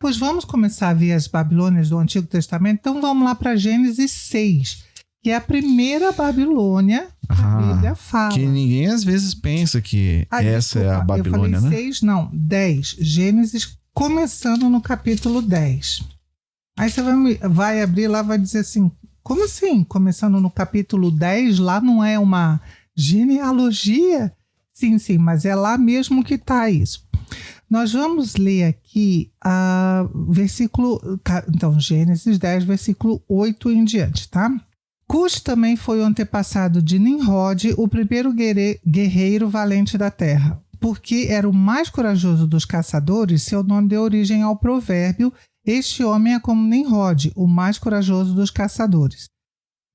depois vamos começar a ver as Babilônias do Antigo Testamento. Então vamos lá para Gênesis 6, que é a primeira Babilônia que a Bíblia fala. Que ninguém às vezes pensa que essa é a Babilônia, eu falei né? 6, não, 10. Gênesis começando no capítulo 10. Aí você vai abrir lá e vai dizer assim, como assim? Começando no capítulo 10, lá não é uma genealogia? Sim, mas é lá mesmo que está isso. Nós vamos ler aqui então, Gênesis 10, versículo 8 em diante, tá? Cush também foi o antepassado de Nimrod, o primeiro guerreiro valente da terra. Porque era o mais corajoso dos caçadores, seu nome deu origem ao provérbio: este homem é como Nimrod, o mais corajoso dos caçadores.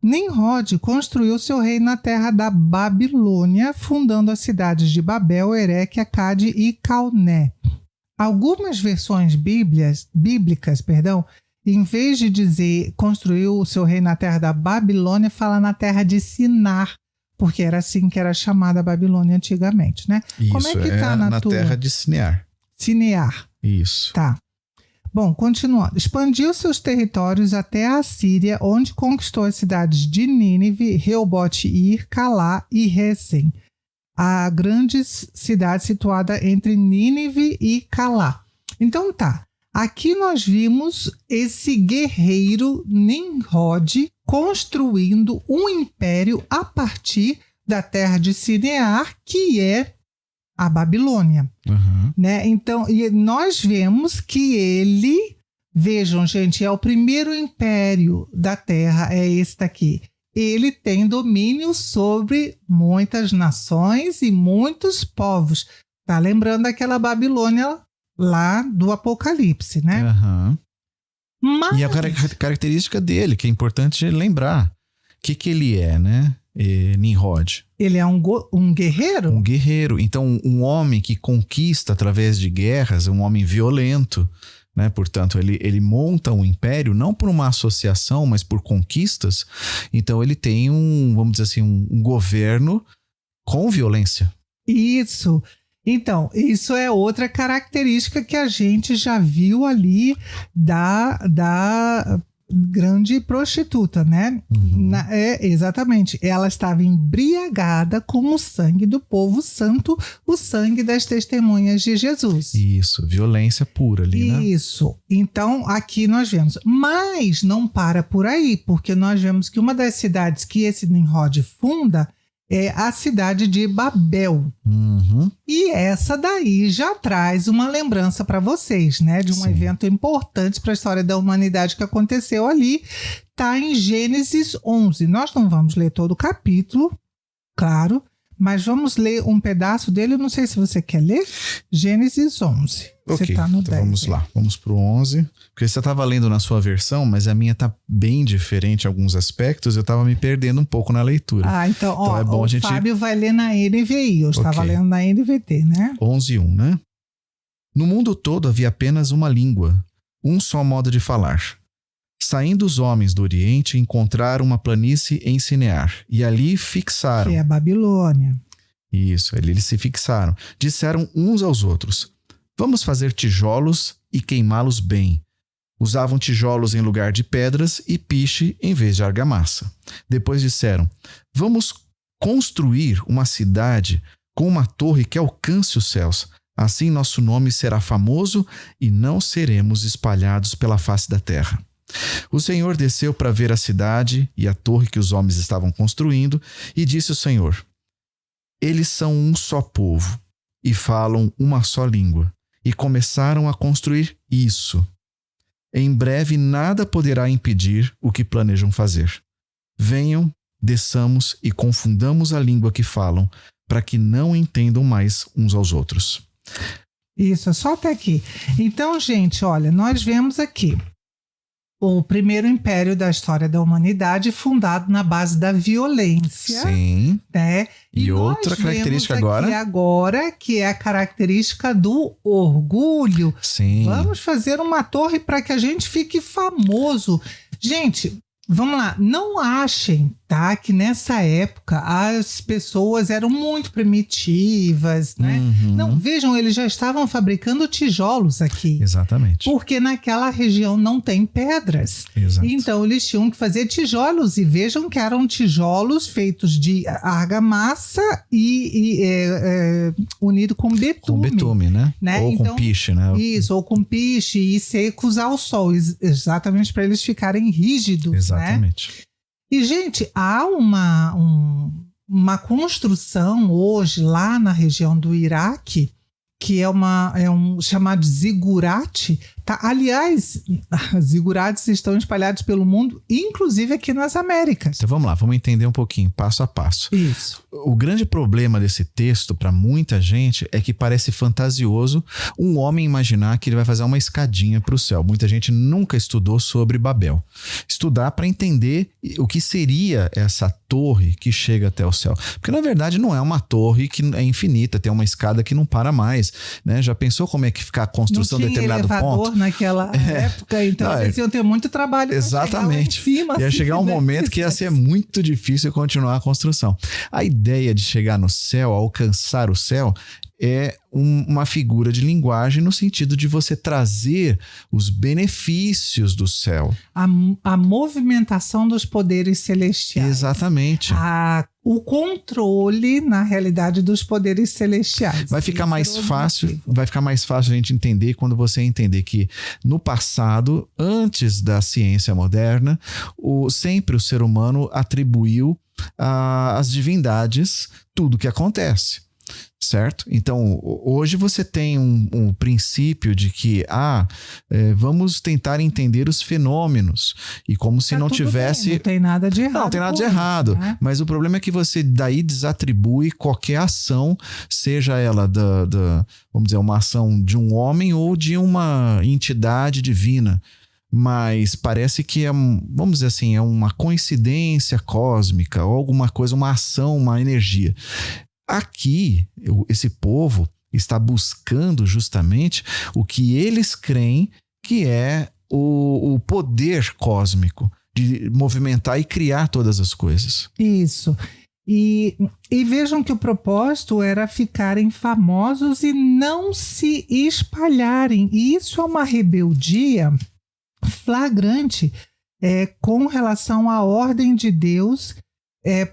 Nimrod construiu seu reino na terra da Babilônia, fundando as cidades de Babel, Ereque, Acade e Calné. Algumas versões bíblicas, em vez de dizer construiu o seu reino na terra da Babilônia, fala na terra de Sinar, porque era assim que era chamada a Babilônia antigamente, né? Isso, como é que tá na tua? Terra de Sinear. Sinear. Isso. Tá. Bom, continuando. Expandiu seus territórios até a Assíria, onde conquistou as cidades de Nínive, Reobote-ir, Calá e Resen, a grande cidade situada entre Nínive e Calá. Então tá, aqui nós vimos esse guerreiro Nimrod construindo um império a partir da terra de Sinear, que é a Babilônia. Né? Então, e nós vemos que ele, vejam, gente, é o primeiro império da terra, é esse daqui. Ele tem domínio sobre muitas nações e muitos povos. Tá lembrando aquela Babilônia lá do Apocalipse, né? Mas... E a característica dele, que é importante lembrar. O que ele é, né? Nimrod. Ele é um guerreiro? Um guerreiro. Então, um homem que conquista através de guerras, um homem violento, né? Portanto, ele monta um império, não por uma associação, mas por conquistas. Então, ele tem vamos dizer assim, um governo com violência. Isso. Então, isso é outra característica que a gente já viu ali da grande prostituta, né? Exatamente. Ela estava embriagada com o sangue do povo santo, o sangue das testemunhas de Jesus. Isso, violência pura ali, né? Isso. Então, aqui nós vemos. Mas não para por aí, porque nós vemos que uma das cidades que esse Nimrod funda é a cidade de Babel. E essa daí já traz uma lembrança para vocês, né? De um evento importante para a história da humanidade que aconteceu ali. Está em Gênesis 11. Nós não vamos ler todo o capítulo, claro, mas vamos ler um pedaço dele. Eu não sei se você quer ler. Gênesis 11. Ok, você tá no então 10, vamos lá. Vamos pro 11. Porque você estava lendo na sua versão, mas a minha tá bem diferente em alguns aspectos. Eu estava me perdendo um pouco na leitura. Então é bom o Fábio vai ler na NVI. Eu estava lendo na NVT, né? 11:1, né? No mundo todo havia apenas uma língua, um só modo de falar. Saindo os homens do Oriente, encontraram uma planície em Sinear, e ali fixaram. Que é a Babilônia. Isso, ali eles se fixaram. Disseram uns aos outros: vamos fazer tijolos e queimá-los bem. Usavam tijolos em lugar de pedras e piche em vez de argamassa. Depois disseram: vamos construir uma cidade com uma torre que alcance os céus. Assim nosso nome será famoso e não seremos espalhados pela face da terra. O Senhor desceu para ver a cidade e a torre que os homens estavam construindo, e disse o Senhor: eles são um só povo e falam uma só língua, e começaram a construir isso. Em breve nada poderá impedir o que planejam fazer. Venham, desçamos e confundamos a língua que falam, para que não entendam mais uns aos outros. Isso, só até aqui. Então, gente, olha, nós vemos aqui o primeiro império da história da humanidade fundado na base da violência. Sim. Né? E outra característica agora, que é a característica do orgulho. Sim. Vamos fazer uma torre para que a gente fique famoso. Gente, vamos lá, não achem, citar que nessa época as pessoas eram muito primitivas, né? Não, vejam, eles já estavam fabricando tijolos aqui. Exatamente. Porque naquela região não tem pedras. Exato. Então eles tinham que fazer tijolos, e vejam que eram tijolos feitos de argamassa e unido com betume. Com betume, né? Ou Então, com piche, né? Isso, ou com piche, e secos ao sol, exatamente para eles ficarem rígidos. Exatamente. Né? E, gente, há uma construção hoje lá na região do Iraque, que é um chamado zigurate. Tá? Aliás, zigurates estão espalhados pelo mundo, inclusive aqui nas Américas. Então vamos lá, vamos entender um pouquinho, passo a passo. Isso. O grande problema desse texto, para muita gente, é que parece fantasioso um homem imaginar que ele vai fazer uma escadinha para o céu. Muita gente nunca estudou sobre Babel. Estudar para entender o que seria essa torre que chega até o céu. Porque, na verdade, não é uma torre que é infinita, tem uma escada que não para mais. Né? Já pensou como é que fica a construção de determinado ponto? Naquela época, então eles iam ter muito trabalho. Exatamente. Cima, ia chegar um momento que ia ser muito difícil continuar a construção. A ideia de chegar no céu, alcançar o céu, é uma figura de linguagem no sentido de você trazer os benefícios do céu. A movimentação dos poderes celestiais. Exatamente. O controle, na realidade, dos poderes celestiais. Vai ficar mais fácil a gente entender quando você entender que no passado, antes da ciência moderna, sempre o ser humano atribuiu às divindades tudo que acontece. Certo? Então, hoje você tem um princípio de que vamos tentar entender os fenômenos, e como se não tivesse... Bem, não tem nada de errado. Não tem nada de errado, né? Mas o problema é que você daí desatribui qualquer ação, seja ela vamos dizer, uma ação de um homem ou de uma entidade divina. Mas parece que vamos dizer assim, é uma coincidência cósmica, ou alguma coisa, uma ação, uma energia. Aqui, esse povo está buscando justamente o que eles creem que é o poder cósmico de movimentar e criar todas as coisas. Isso. E vejam que o propósito era ficarem famosos e não se espalharem. E isso é uma rebeldia flagrante com relação à ordem de Deus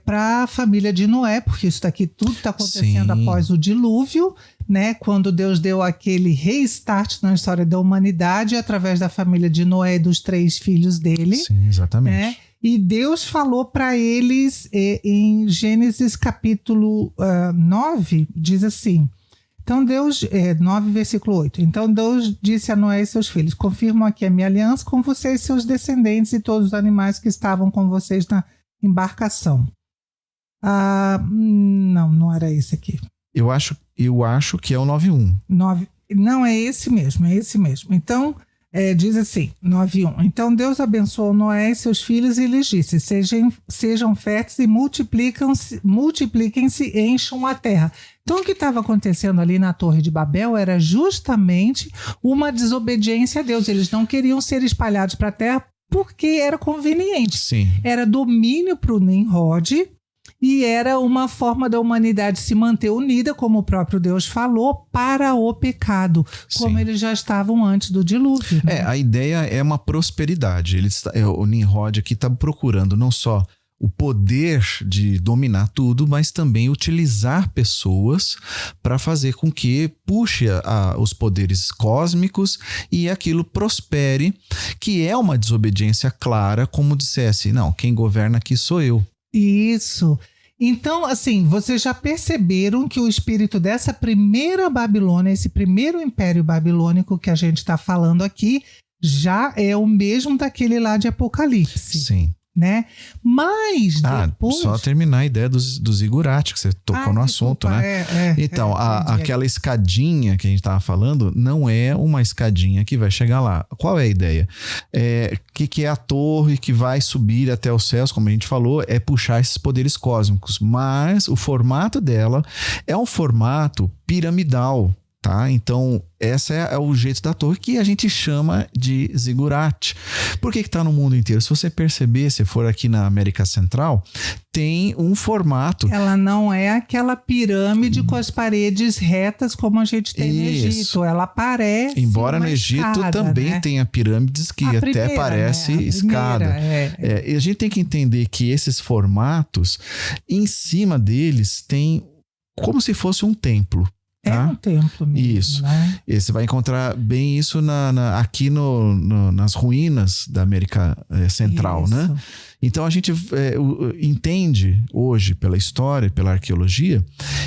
para a família de Noé, porque isso daqui tudo está acontecendo após o dilúvio, né? Quando Deus deu aquele restart na história da humanidade através da família de Noé e dos 3 filhos dele. Sim, exatamente. Né? E Deus falou para eles em Gênesis capítulo 9, diz assim. Então Deus, 9 versículo 8. Então Deus disse a Noé e seus filhos: confirmo aqui a minha aliança com vocês, seus descendentes e todos os animais que estavam com vocês na embarcação. Não era esse aqui. Eu acho que é o 9.1. Não, é esse mesmo. Então, diz assim, 9.1. Então Deus abençoou Noé e seus filhos e lhes disse: sejam férteis e multipliquem-se e encham a terra. Então o que estava acontecendo ali na Torre de Babel era justamente uma desobediência a Deus. Eles não queriam ser espalhados para a terra porque era conveniente. Sim. Era domínio para o Nimrod e era uma forma da humanidade se manter unida, como o próprio Deus falou, para o pecado, como eles já estavam antes do dilúvio. Né? A ideia é uma prosperidade. O Nimrod aqui está procurando não só o poder de dominar tudo, mas também utilizar pessoas para fazer com que puxe os poderes cósmicos e aquilo prospere, que é uma desobediência clara, como dissesse, não, quem governa aqui sou eu. Isso. Então, assim, vocês já perceberam que o espírito dessa primeira Babilônia, esse primeiro império babilônico que a gente está falando aqui, já é o mesmo daquele lá de Apocalipse. Sim. Né? Mas depois... Só terminar a ideia do zigurate, que você tocou no assunto, né? Então, aquela escadinha que a gente estava falando não é uma escadinha que vai chegar lá. Qual é a ideia? Que é a torre que vai subir até os céus, como a gente falou, é puxar esses poderes cósmicos. Mas o formato dela é um formato piramidal. Tá? Então, esse é o jeito da torre que a gente chama de zigurate. Por que está no mundo inteiro? Se você perceber, se for aqui na América Central, tem um formato. Ela não é aquela pirâmide com as paredes retas como a gente tem no Egito. Ela parece. Embora no Egito escada, também né? tenha pirâmides que até parece escada. E a gente tem que entender que esses formatos, em cima deles, tem como se fosse um templo. É tá? um templo mesmo, isso. né? E você vai encontrar bem isso aqui nas ruínas da América Central, Isso. né? Então a gente entende hoje, pela história, pela arqueologia,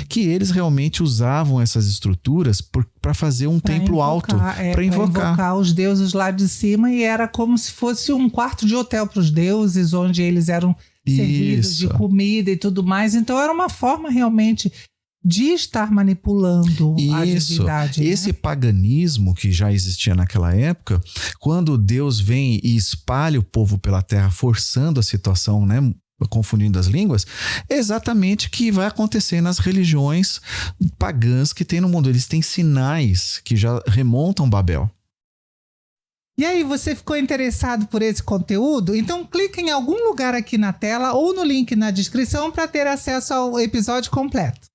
que eles realmente usavam essas estruturas para fazer um templo alto, para invocar os deuses lá de cima, e era como se fosse um quarto de hotel para os deuses, onde eles eram servidos de comida e tudo mais. Então era uma forma realmente de estar manipulando a divindade. Esse né? paganismo que já existia naquela época, quando Deus vem e espalha o povo pela terra, forçando a situação, né, confundindo as línguas, é exatamente o que vai acontecer nas religiões pagãs que tem no mundo. Eles têm sinais que já remontam Babel. E aí, você ficou interessado por esse conteúdo? Então clique em algum lugar aqui na tela ou no link na descrição para ter acesso ao episódio completo.